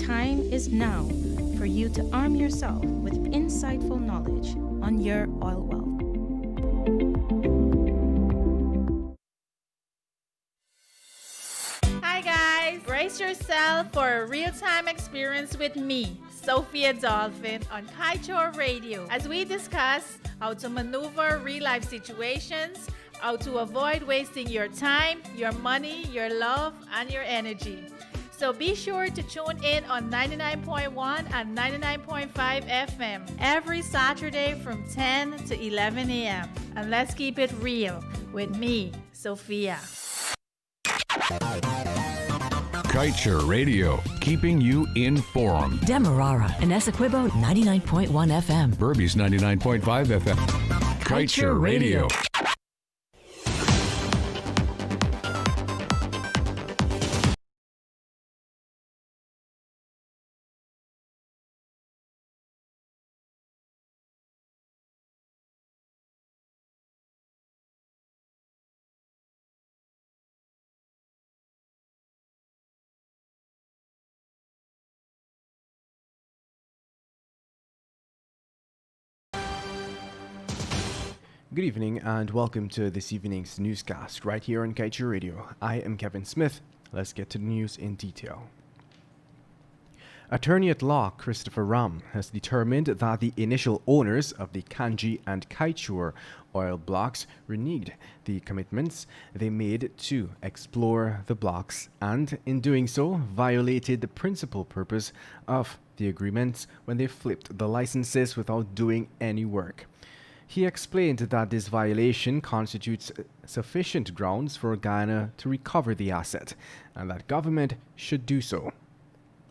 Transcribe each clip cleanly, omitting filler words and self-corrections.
time is now for you to arm yourself with insightful knowledge on your oil wealth. Hi guys, brace yourself for a real-time experience with me, Sophia Dolphin, on Kaieteur Radio, as we discuss how to maneuver real-life situations, how to avoid wasting your time, your money, your love, and your energy. So be sure to tune in on 99.1 and 99.5 FM every Saturday from 10 to 11 a.m. And let's keep it real with me, Sophia. Kaieteur Radio, keeping you informed. Demerara and Essequibo 99.1 FM. Burbies 99.5 FM. Kaieteur Radio. Good evening and welcome to this evening's newscast right here on Kaieteur Radio. I am Kevin Smith. Let's get to the news in detail. Attorney at law Christopher Ram has determined that the initial owners of the Kanji and Kaieteur oil blocks reneged the commitments they made to explore the blocks and, in doing so, violated the principal purpose of the agreements when they flipped the licenses without doing any work. He explained that this violation constitutes sufficient grounds for Guyana to recover the asset and that government should do so.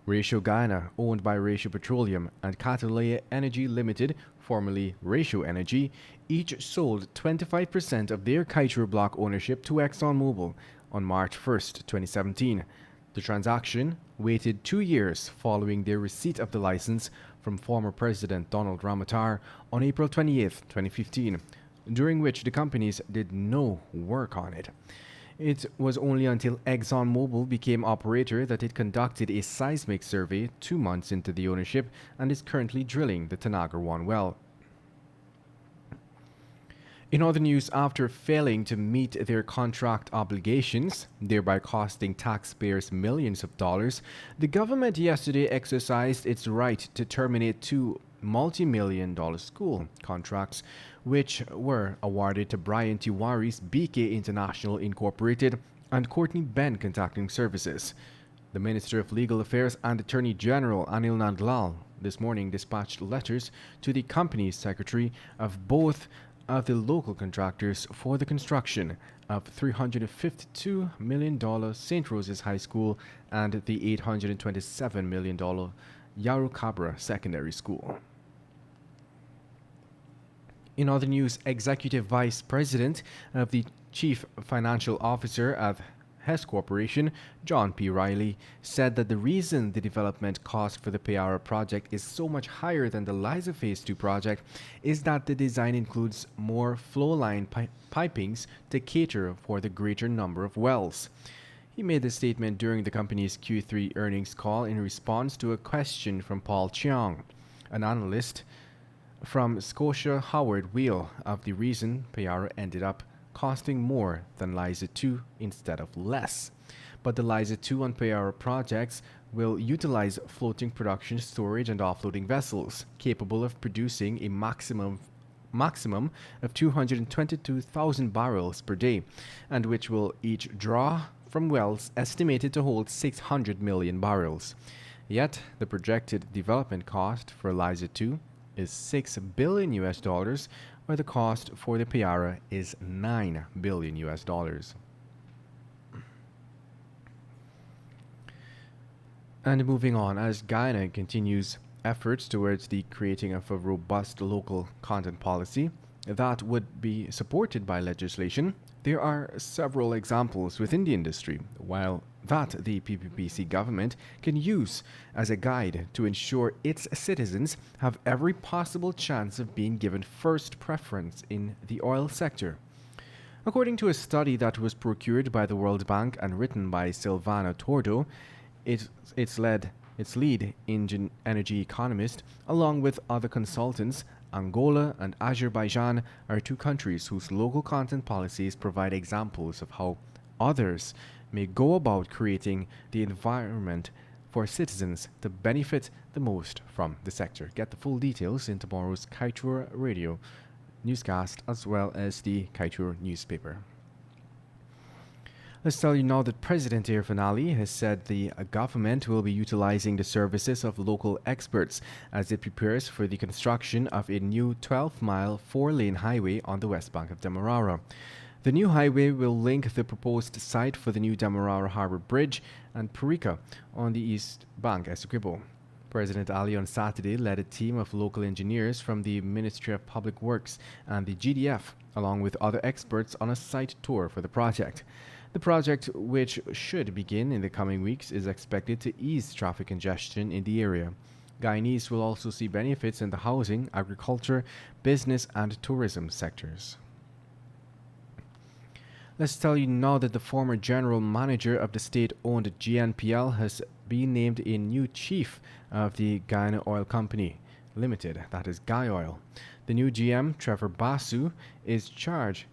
Ratio Guyana, owned by Ratio Petroleum, and Kaieteur Energy Limited, formerly Ratio Energy, each sold 25% of their Kaieteur block ownership to ExxonMobil on March 1, 2017. The transaction waited 2 years following their receipt of the license from former President Donald Ramotar on April 28, 2015, during which the companies did no work on it. It was only until ExxonMobil became operator that it conducted a seismic survey 2 months into the ownership and is currently drilling the Tanager 1 well. In other news, after failing to meet their contract obligations, thereby costing taxpayers millions of dollars, the government yesterday exercised its right to terminate 2 multi-million-dollar school contracts, which were awarded to Brian Tiwari's BK International Incorporated and Courtney Ben Contracting Services. The Minister of Legal Affairs and Attorney General Anil Nandlal this morning dispatched letters to the company's secretary of both of the local contractors for the construction of $352 million St. Rose's High School and the $827 million Yarukabra Secondary School. In other news, Executive Vice President of the Chief Financial Officer of Hess Corporation, John P. Riley, said that the reason the development cost for the Payara project is so much higher than the Liza Phase 2 project is that the design includes more flowline pipings to cater for the greater number of wells. He made the statement during the company's Q3 earnings call in response to a question from Paul Chiang, an analyst from Scotia Howard Weil, of the reason Payara ended up costing more than Liza 2 instead of less. But the Liza 2 and Payara projects will utilize floating production, storage, and offloading vessels capable of producing a maximum of 222,000 barrels per day, and which will each draw from wells estimated to hold 600 million barrels. Yet, the projected development cost for Liza 2 is $6 billion, where the cost for the Payara is $9 billion. And moving on, as Guyana continues efforts towards the creating of a robust local content policy that would be supported by legislation, there are several examples within the industry, while that the PPPC government can use as a guide to ensure its citizens have every possible chance of being given first preference in the oil sector. According to a study that was procured by the World Bank and written by Silvana Tordo, it's led its lead energy economist, along with other consultants. Angola and Azerbaijan are two countries whose local content policies provide examples of how others may go about creating the environment for citizens to benefit the most from the sector. Get the full details in tomorrow's Kaieteur Radio newscast as well as the Kaieteur newspaper. Let's tell you now that President Irfan Ali has said the government will be utilizing the services of local experts as it prepares for the construction of a new 12-mile, 4-lane highway on the west bank of Demerara. The new highway will link the proposed site for the new Demerara Harbour Bridge and Purika on the east bank, Essequibo. President Ali on Saturday led a team of local engineers from the Ministry of Public Works and the GDF, along with other experts, on a site tour for the project. The project, which should begin in the coming weeks, is expected to ease traffic congestion in the area. Guyanese will also see benefits in the housing, agriculture, business, and tourism sectors. Let's tell you now that the former general manager of the state-owned GNPL has been named a new chief of the Guyana Oil Company Limited, that is Guy Oil. The new GM, Trevor Basu, is charged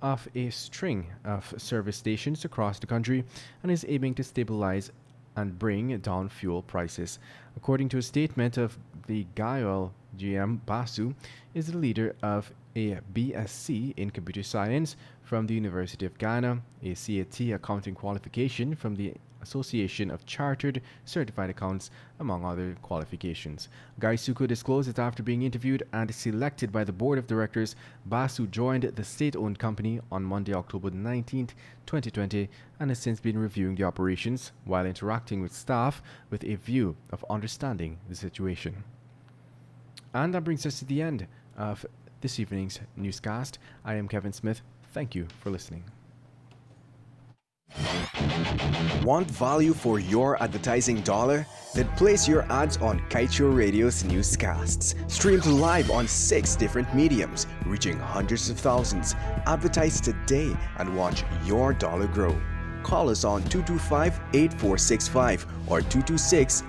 of a string of service stations across the country and is aiming to stabilize and bring down fuel prices. According to a statement of the Guy Oil GM, Basu is the leader of a BSc in computer science from the University of Ghana, a CAT accounting qualification from the Association of Chartered Certified Accountants, among other qualifications. Guy Suko disclosed that after being interviewed and selected by the board of directors, Basu joined the state-owned company on Monday, October 19, 2020, and has since been reviewing the operations while interacting with staff with a view of understanding the situation. And that brings us to the end of this evening's newscast. I am Kevin Smith. Thank you for listening. Want value for your advertising dollar? Then place your ads on Kaieteur Radio's newscasts. Streamed live on 6 different mediums, reaching hundreds of thousands. Advertise today and watch your dollar grow. Call us on 225-8465 or 226